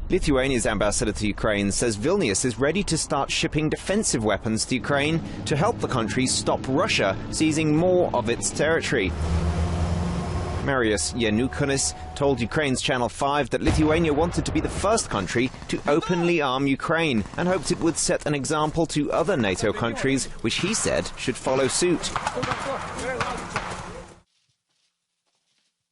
Lithuania's ambassador to Ukraine says Vilnius is ready to start shipping defensive weapons to Ukraine to help the country stop Russia seizing more of its territory. Marius Yanukonis told Ukraine's Channel 5 that Lithuania wanted to be the first country to openly arm Ukraine and hoped it would set an example to other NATO countries, which he said should follow suit.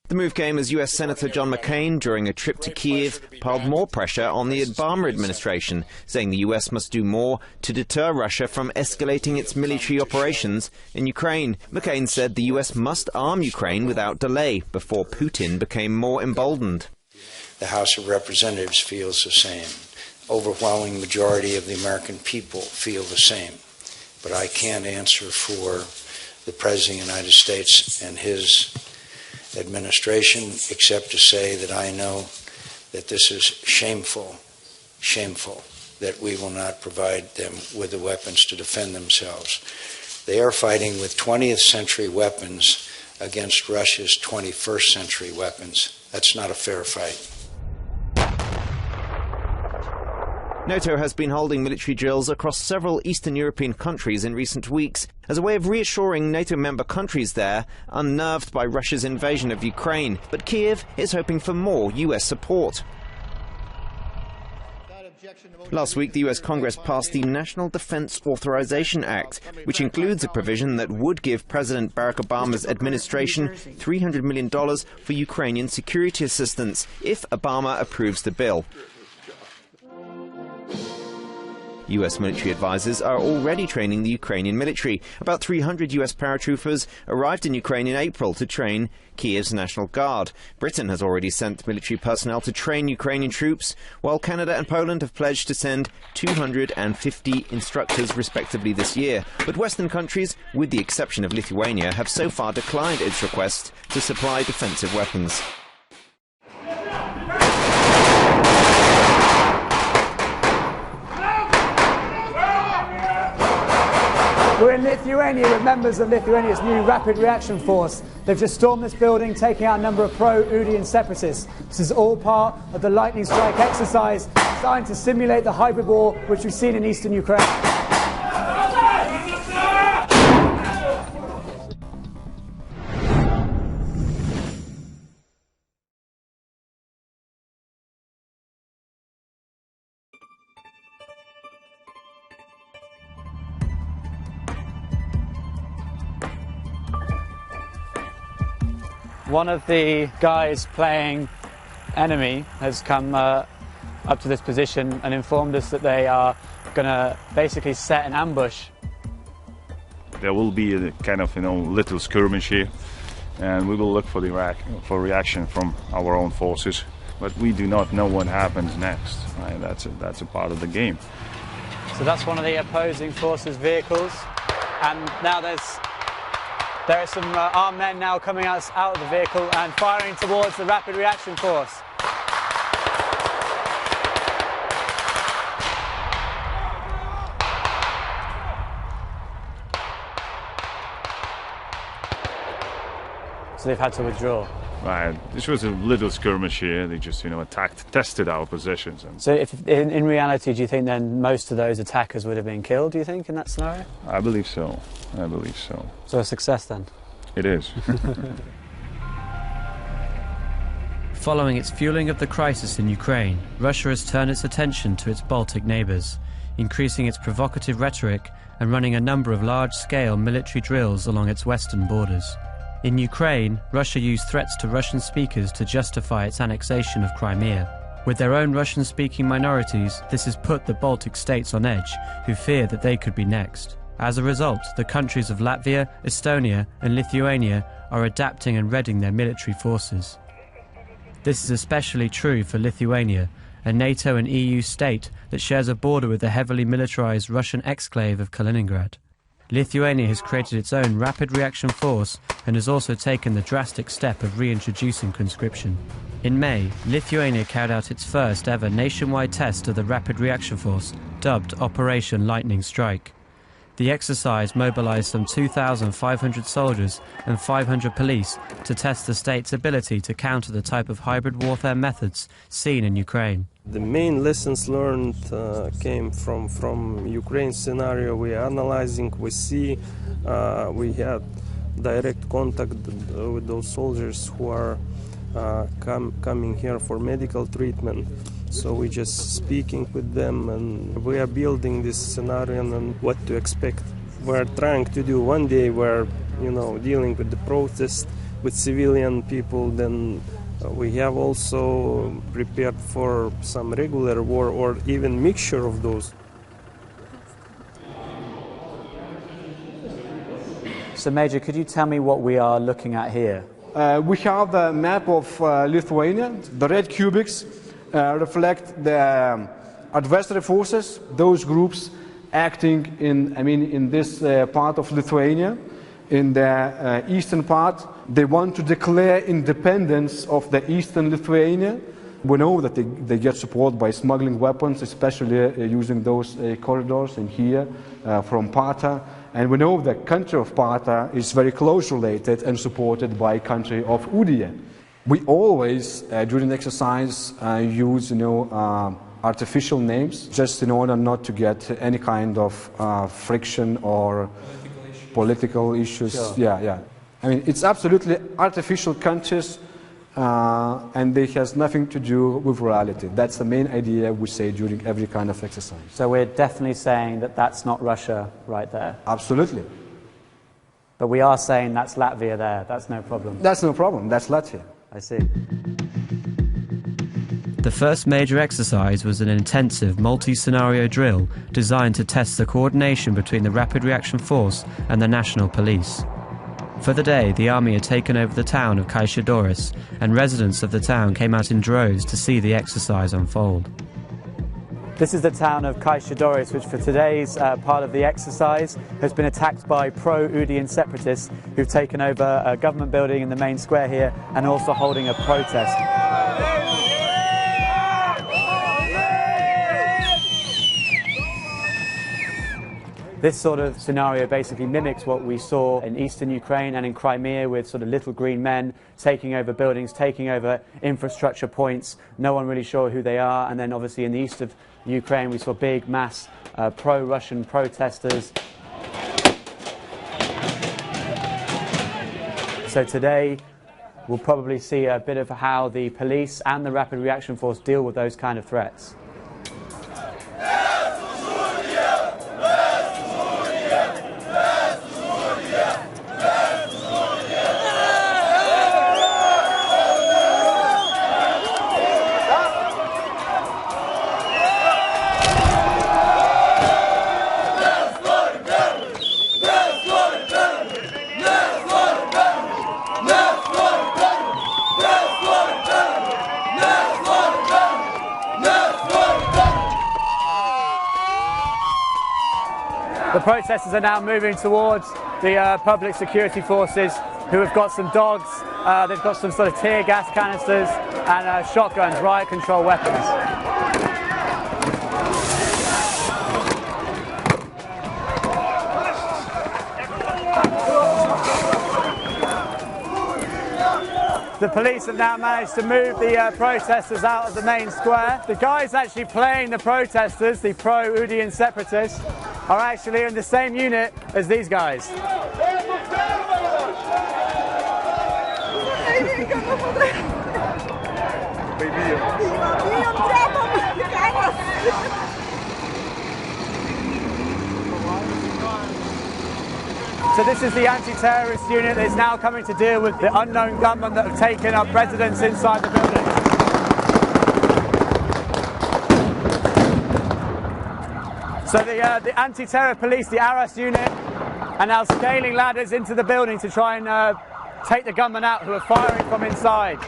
The move came as US Senator John McCain, during a trip to Kiev, piled more pressure on the Obama administration, saying the US must do more to deter Russia from escalating its military operations in Ukraine. McCain said the US must arm Ukraine without delay before Putin became more emboldened. The House of Representatives feels the same. Overwhelming majority of the American people feel the same. But I can't answer for the President of the United States and his administration, except to say that I know that this is shameful, that we will not provide them with the weapons to defend themselves. They are fighting with 20th century weapons against Russia's 21st century weapons. That's not a fair fight. NATO has been holding military drills across several Eastern European countries in recent weeks as a way of reassuring NATO member countries there unnerved by Russia's invasion of Ukraine. But Kiev is hoping for more US support. Last week, the US Congress passed the National Defense Authorization Act, which includes a provision that would give President Barack Obama's administration $300 million for Ukrainian security assistance if Obama approves the bill. US military advisors are already training the Ukrainian military. About 300 US paratroopers arrived in Ukraine in April to train Kiev's National Guard. Britain has already sent military personnel to train Ukrainian troops, while Canada and Poland have pledged to send 250 instructors respectively this year. But Western countries, with the exception of Lithuania, have so far declined its request to supply defensive weapons. We're in Lithuania with members of Lithuania's new Rapid Reaction Force. They've just stormed this building, taking out a number of pro-Udian separatists. This is all part of the lightning strike exercise designed to simulate the hybrid war which we've seen in eastern Ukraine. One of the guys playing enemy has come up to this position and informed us that they are going to basically set an ambush. There will be a kind of, little skirmish here, and we will look for reaction from our own forces. But we do not know what happens next. Right? That's a part of the game. So that's one of the opposing forces' vehicles, and now there are some armed men now coming out of the vehicle and firing towards the Rapid Reaction Force. So they've had to withdraw. Right. This was a little skirmish here. They just, tested our positions. So if, in reality, do you think then most of those attackers would have been killed, do you think, in that scenario? I believe so. So a success then? It is. Following its fueling of the crisis in Ukraine, Russia has turned its attention to its Baltic neighbours, increasing its provocative rhetoric and running a number of large-scale military drills along its western borders. In Ukraine, Russia used threats to Russian speakers to justify its annexation of Crimea. With their own Russian-speaking minorities, this has put the Baltic states on edge, who fear that they could be next. As a result, the countries of Latvia, Estonia and Lithuania are adapting and readying their military forces. This is especially true for Lithuania, a NATO and EU state that shares a border with the heavily militarized Russian exclave of Kaliningrad. Lithuania has created its own rapid reaction force and has also taken the drastic step of reintroducing conscription. In May, Lithuania carried out its first ever nationwide test of the rapid reaction force, dubbed Operation Lightning Strike. The exercise mobilized some 2,500 soldiers and 500 police to test the state's ability to counter the type of hybrid warfare methods seen in Ukraine. The main lessons learned came from Ukraine scenario. We are analyzing, we see, we had direct contact with those soldiers who are coming here for medical treatment. So we're just speaking with them, and we are building this scenario and what to expect. We're trying to do one day we're dealing with the protest with civilian people, then we have also prepared for some regular war or even mixture of those. So Major, could you tell me what we are looking at here? We have the map of Lithuania. The red cubics reflect the adversary forces, those groups acting in this part of Lithuania. In the eastern part, they want to declare independence of the eastern Lithuania. We know that they get support by smuggling weapons, especially using those corridors in here from Parta. And we know the country of Parta is very close related and supported by country of Udia. We always, during the exercise, use artificial names, just in order not to get any kind of friction or political issues. Sure. Yeah. I mean, it's absolutely artificial countries, and it has nothing to do with reality. That's the main idea we say during every kind of exercise. So we're definitely saying that that's not Russia right there? Absolutely. But we are saying that's Latvia there, that's no problem? That's no problem, that's Latvia. I see. The first major exercise was an intensive multi-scenario drill designed to test the coordination between the Rapid Reaction Force and the National Police. For the day, the army had taken over the town of Kaišiadorys, and residents of the town came out in droves to see the exercise unfold. This is the town of Kaišiadorys, which for today's part of the exercise has been attacked by pro-Udian separatists who've taken over a government building in the main square here and also holding a protest. This sort of scenario basically mimics what we saw in eastern Ukraine and in Crimea, with sort of little green men taking over buildings, taking over infrastructure points, no one really sure who they are. And then obviously in the east of Ukraine we saw big mass pro-Russian protesters. So today we'll probably see a bit of how the police and the Rapid Reaction Force deal with those kind of threats. The protesters are now moving towards the public security forces, who have got some dogs, they've got some sort of tear gas canisters and shotguns, riot control weapons. The police have now managed to move the protesters out of the main square. The guys actually playing the protesters, the pro-Udian separatists, are actually in the same unit as these guys. So this is the anti-terrorist unit that is now coming to deal with the unknown gunmen that have taken up residence inside the building. So the anti-terror police, the Aras unit, are now scaling ladders into the building to try and take the gunmen out who are firing from inside.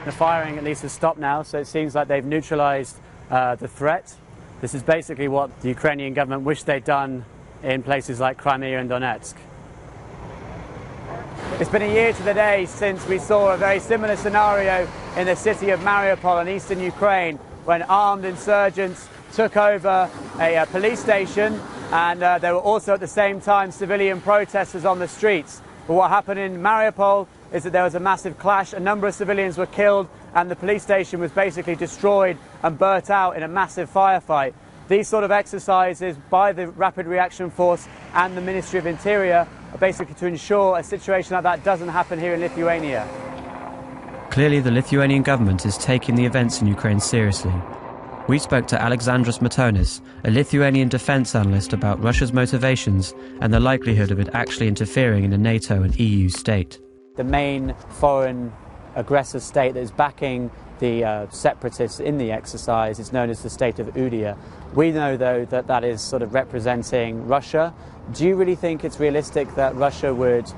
The firing at least has stopped now, so it seems like they've neutralized the threat. This is basically what the Ukrainian government wished they'd done in places like Crimea and Donetsk. It's been a year to the day since we saw a very similar scenario in the city of Mariupol in eastern Ukraine, when armed insurgents took over a police station, and there were also at the same time civilian protesters on the streets. But what happened in Mariupol is that there was a massive clash, a number of civilians were killed, and the police station was basically destroyed and burnt out in a massive firefight. These sort of exercises by the Rapid Reaction Force and the Ministry of Interior are basically to ensure a situation like that doesn't happen here in Lithuania. Clearly, the Lithuanian government is taking the events in Ukraine seriously. We spoke to Alexandras Matonis, a Lithuanian defence analyst, about Russia's motivations and the likelihood of it actually interfering in a NATO and EU state. The main foreign aggressive state that is backing the separatists in the exercise is known as the state of Udia. We know, though, that that is sort of representing Russia. Do you really think it's realistic that Russia would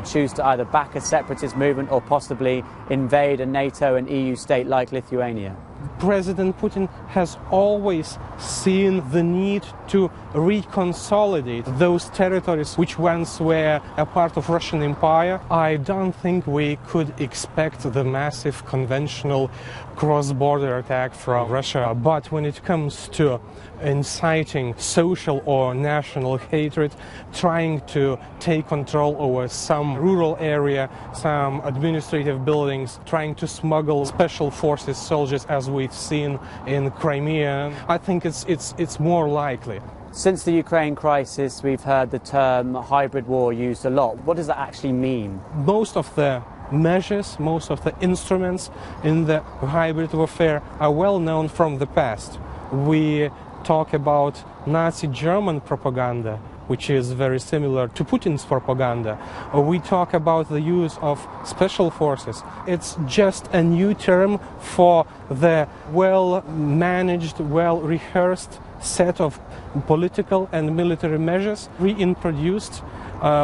choose to either back a separatist movement or possibly invade a NATO and EU state like Lithuania? President Putin has always seen the need to reconsolidate those territories which once were a part of Russian Empire. I don't think we could expect the massive conventional cross-border attack from Russia, but when it comes to inciting social or national hatred, trying to take control over some rural area, some administrative buildings, trying to smuggle special forces soldiers as we've seen in Crimea, I think it's more likely. Since the Ukraine crisis, we've heard the term hybrid war used a lot. What does that actually mean? Most of the measures, most of the instruments in the hybrid warfare are well known from the past. We talk about Nazi German propaganda, which is very similar to Putin's propaganda. We talk about the use of special forces. It's just a new term for the well-managed, well-rehearsed set of political and military measures reintroduced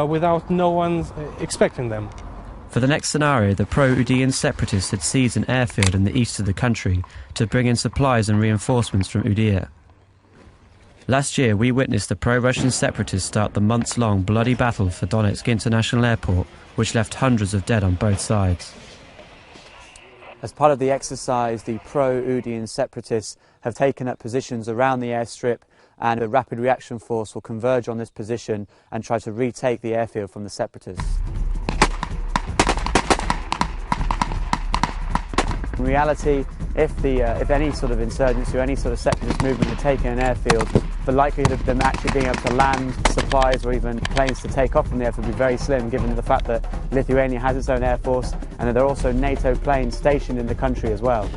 without no one expecting them. For the next scenario, the pro-Udian separatists had seized an airfield in the east of the country to bring in supplies and reinforcements from Udia. Last year, we witnessed the pro-Russian separatists start the months-long bloody battle for Donetsk International Airport, which left hundreds of dead on both sides. As part of the exercise, the pro-Udian separatists have taken up positions around the airstrip, and the Rapid Reaction Force will converge on this position and try to retake the airfield from the separatists. In reality, if any sort of insurgency or any sort of separatist movement had taken an airfield, the likelihood of them actually being able to land supplies or even planes to take off from the airfield would be very slim, given the fact that Lithuania has its own air force and that there are also NATO planes stationed in the country as well.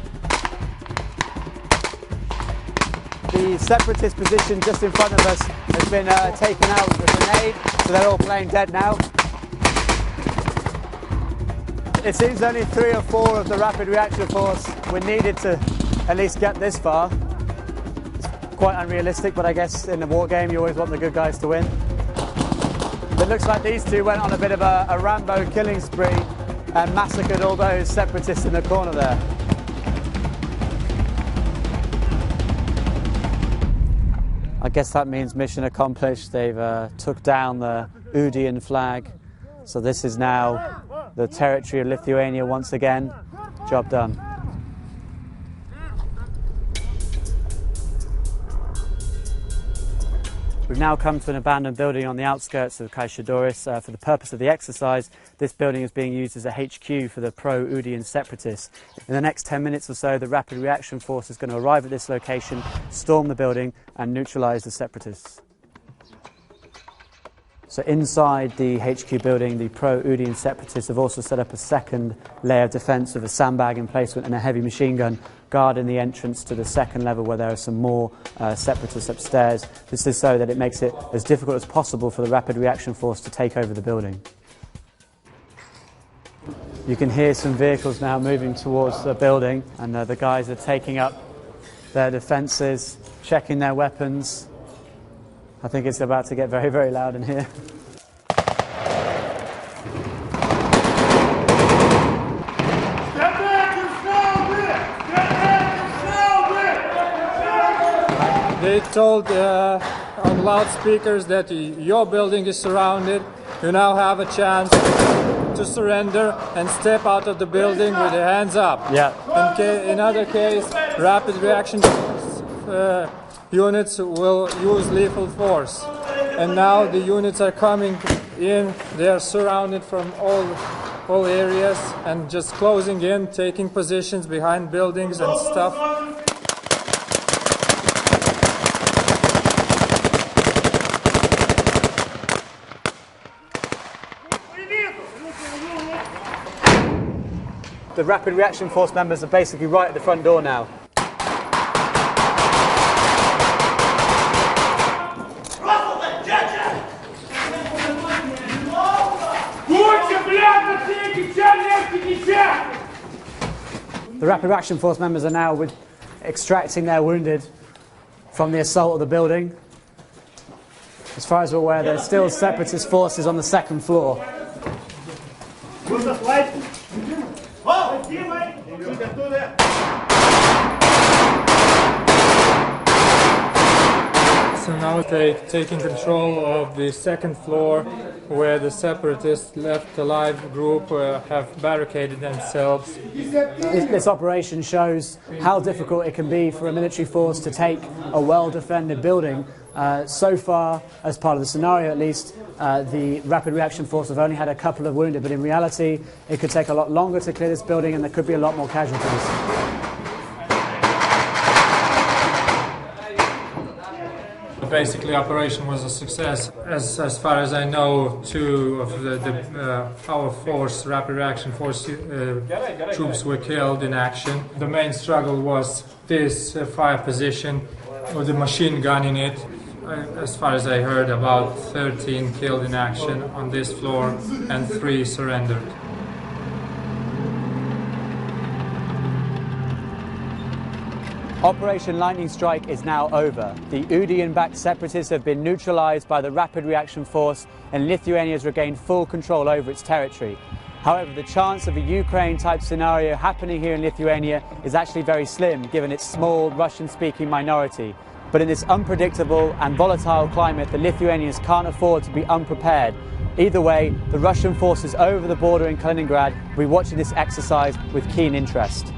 The separatist position just in front of us has been taken out with a grenade, so they're all playing dead now. It seems only 3 or 4 of the Rapid Reaction Force were needed to at least get this far. It's quite unrealistic, but I guess in a war game you always want the good guys to win. It looks like these two went on a bit of a Rambo killing spree and massacred all those separatists in the corner there. I guess that means mission accomplished. They've took down the Udian flag. So this is now the territory of Lithuania once again. Job done. We've now come to an abandoned building on the outskirts of Kaišiadorys. For the purpose of the exercise, this building is being used as a HQ for the pro-Udian separatists. In the next 10 minutes or so, the Rapid Reaction Force is going to arrive at this location, storm the building and neutralise the separatists. So inside the HQ building, the pro-Udian separatists have also set up a second layer of defence with a sandbag emplacement and a heavy machine gun guarding the entrance to the second level, where there are some more separatists upstairs. This is so that it makes it as difficult as possible for the Rapid Reaction Force to take over the building. You can hear some vehicles now moving towards the building, and the guys are taking up their defences, checking their weapons. I think it's about to get very, very loud in here. They told on loudspeakers that your building is surrounded. You now have a chance to surrender and step out of the building with their hands up. Yeah. In other case, rapid reaction units will use lethal force. And now the units are coming in. They are surrounded from all areas and just closing in, taking positions behind buildings and stuff. The Rapid Reaction Force members are basically right at the front door now. The Rapid Reaction Force members are now extracting their wounded from the assault of the building. As far as we're aware, there's still separatist forces on the second floor. So now they're taking control of the second floor, where the separatists left alive group have barricaded themselves. This operation shows how difficult it can be for a military force to take a well-defended building. So far, as part of the scenario at least, the Rapid Reaction Force have only had a couple of wounded, but in reality it could take a lot longer to clear this building and there could be a lot more casualties. Basically, operation was a success. As far as I know, two of our force, Rapid Reaction Force troops were killed in action. The main struggle was this fire position with the machine gun in it. As far as I heard, about 13 killed in action on this floor and 3 surrendered. Operation Lightning Strike is now over. The Udian-backed separatists have been neutralized by the Rapid Reaction Force and Lithuania has regained full control over its territory. However, the chance of a Ukraine-type scenario happening here in Lithuania is actually very slim, given its small Russian-speaking minority. But in this unpredictable and volatile climate, the Lithuanians can't afford to be unprepared. Either way, the Russian forces over the border in Kaliningrad will be watching this exercise with keen interest.